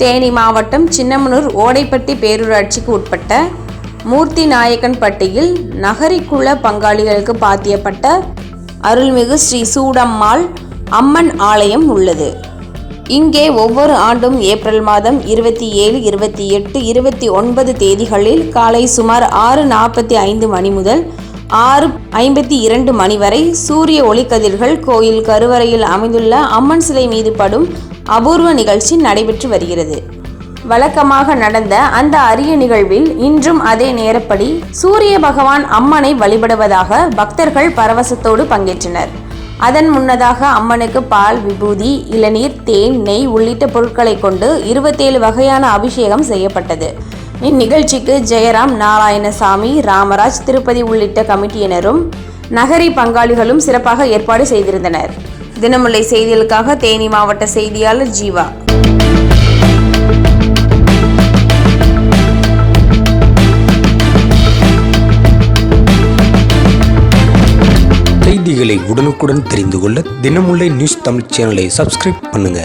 தேனி மாவட்டம் சின்னமனூர் ஓடைப்பட்டி பேரூராட்சிக்கு உட்பட்ட மூர்த்தி நாயக்கன்பட்டியில் நகரிக்குள்ள பங்காளிகளுக்கு பாத்தியப்பட்ட அருள்மிகு ஸ்ரீ சூடம்மாள் அம்மன் ஆலயம் உள்ளது. இங்கே ஒவ்வொரு ஆண்டும் ஏப்ரல் மாதம் 27, 28, 29 தேதிகளில் காலை சுமார் 6:45 மணி முதல் 6:52 மணி வரை சூரிய ஒளிக்கதிர்கள் கோயில் கருவறையில் அமைந்துள்ள அம்மன் சிலை மீது படும் அபூர்வ நிகழ்ச்சி நடைபெற்று வருகிறது. வழக்கமாக நடந்த அந்த அரிய நிகழ்வில் இன்றும் அதே நேரப்படி சூரிய பகவான் அம்மனை வழிபடுவதாக பக்தர்கள் பரவசத்தோடு பங்கேற்றனர். அதன் முன்னதாக அம்மனுக்கு பால், விபூதி, இளநீர், தேன், நெய் உள்ளிட்ட பொருட்களை கொண்டு 27 வகையான அபிஷேகம் செய்யப்பட்டது. இந்நிகழ்ச்சிக்கு ஜெயராம், நாராயணசாமி, ராமராஜ், திருப்பதி உள்ளிட்ட கமிட்டியினரும் நகரி பங்காளிகளும் சிறப்பாக ஏற்பாடு செய்திருந்தனர். தினமுல்லை செய்திகளுக்காக தேனி மாவட்ட செய்தியாளர் ஜீவா. செய்திகளை உடனுக்குடன் தெரிந்து கொள்ள தினமுல்லை நியூஸ் தமிழ் சேனலை சப்ஸ்கிரைப் பண்ணுங்க.